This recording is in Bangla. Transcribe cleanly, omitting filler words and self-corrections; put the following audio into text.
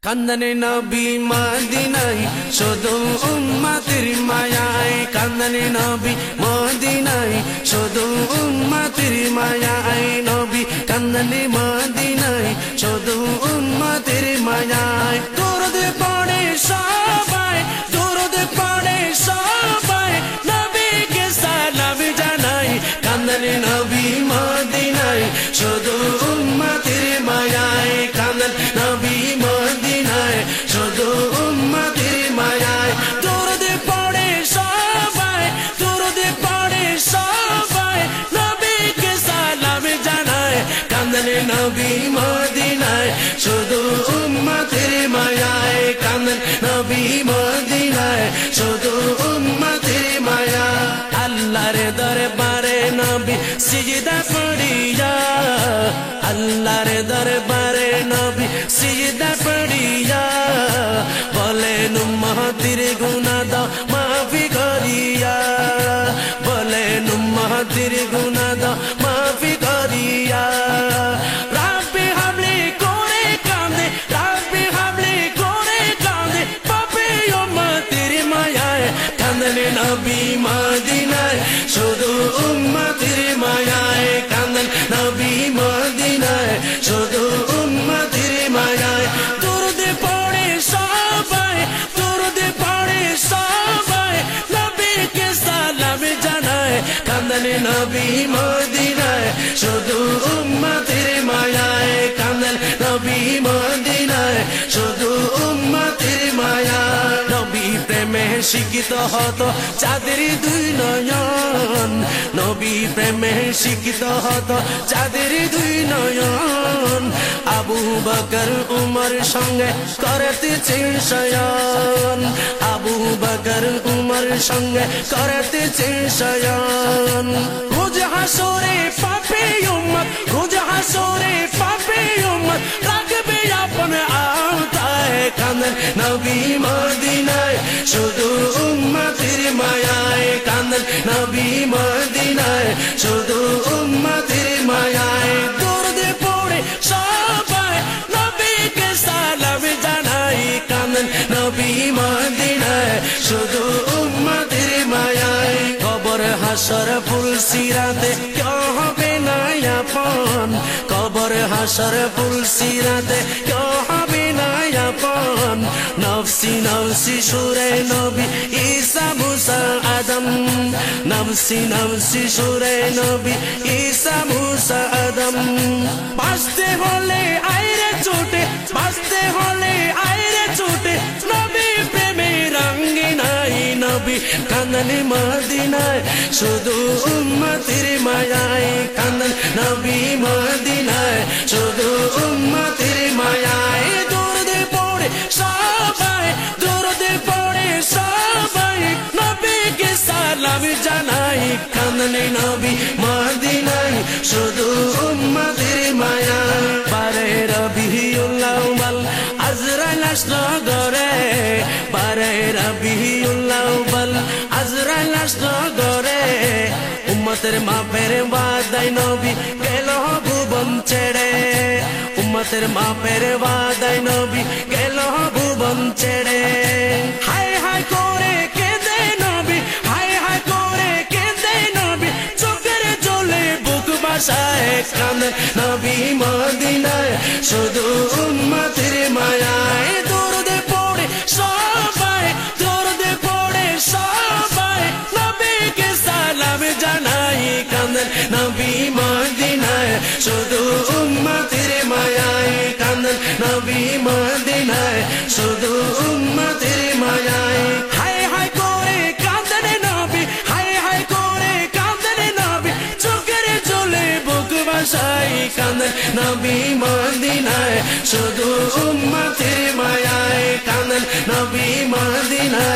কান্দনে নবী মদিনায় শুধু উম্মতের মায়ায় কান্দনে নবী মদিনায় শুধু উম্মতের মায়ায় নবী কান্দনে মদিনায় শুধু উম্মতের মায়ায় দরুদ পড়ে সবাই দরুদ পড়ে সবাই নবীকে সালাম জানাই কান্দনে নবী মদিনায় শুধু উম্মতের মায়ায় কান্দন নবী মদিনায় শুধু উম্মতের মায়ায় দরুদ পড়ে সবাই দরুদ পড়ে সবাই নবীকে সালাম জানায় কান্দনে নবী মদিনায় শুধু উম্মতের মায়ায় কান্দন নবী মদিনায় শুধু উম্মতের মায়া আল্লাহর দরবারে নবী সিজদা করিয়া আল্লাহর দরবারে নবী সিজদা করিয়া বলেন উম্মতের গুনাহ দাও মাফি করিয়া বলেন উম্মতের গুনাহ দাও মাফি করিয়া রাব্বি হাবলি করে কাঁদে রাব্বি হাবলি করে কাঁদে পাপে উম্মতের মায়ায় কান্দনে নবী মদিনায় শুধু উম্মতের মায়ায় কান্দন নবী মদিনায় শুধু উম্মতের মায়ায় দরুদ পড়ে সবাই দরুদ পড়ে সবাই নবীকে সালাম জানায় কান্দনে নবী মদিনায় শুধু উম্মতের মায়ায় কান্দন নবী মদিনায় শুধু উম্মতের মায়ায় নবী প্রেমে শিক্ষিত হতো চাঁদের দুই নয়ন নবী প্রেমে শিক্ষিত হতো চাঁদের দুই নয়ন আবু বকর উমর সঙ্গে করতেছে শয়ন আবু বকর উমর সঙ্গে করতেছে শয়ন রোজ হাসরে পাপে উম্মত রোজ হাসরে পাপে উম্মত রাখবে আপন আওতায় কান্দন নবী মদিনায় শুধু উম্মতের মায়ায় কান্দন নবী মদিনায় শুধু উম্মতের মায়ায় দরুদ পড়ে সবাই নবীকে সালাম জানাই কান্দন নবী মদিনায় শুধু উম্মতের মায়ায় কবর হাসর ফুল সিরাতে কেউ হবে না আপন কবর হাসর ফুল সিরাতে কেউ হবে না আপন নফসি নফসি সুরে নবী ঈসা মুসা আদম নফসি নফসি সুরে নবী ঈসা মুসা আদম বাঁচতে হলে আইরে ছুটে বাঁচতে হলে আইরে ছুটে নবী প্রেমে রঙ্গে নাই নবী কান্দনে মদিনায় শুধু উম্মতের মায়ায় কান্দন নবী মদিনায় শুধু উম্মতের মায়ায় দরুদ পড়ে সবাই দরুদ পড়ে সবাই নবীকে সালাম জানাই কান্দনে নবী মদিনায় শুধু উম্মতের মায়ায় বারে রবিউল আউয়াল আজরাইল আসলো ঘরে বারে রবিউল আউয়াল আজরাইল আসলো ঘরে উম্মতের মাপের ওয়াদায় নবী গেল ভুবন ছেড়ে উম্মতের মাপের ওয়াদায় নবী গেল ভুবন ছেড়ে হায় হায় করে কেঁদে নবী হায় হায় করে কেঁদে নবী চোখের জলে বুক বাসায় কান্দন নবী মদিনায় শুধু উম্মতের মায়ায় দরুদ পড়ে সবাই দরুদ পড়ে সবাই নবীকে সালাম জানাই কান্দন নবী মদিনায় শুধু উম্মতের মায়ায় কান্দন নবী মদিনায় শুধু উম্মতের মায়ায় হায় হায় করে কান্দনে নবী হায় হায় করে কান্দনে নবী চোখের জলে বুক বাসাই কান্দন নবী মদিনায় শুধু উম্মতের মায়ায় কান্দন নবী মদিনায়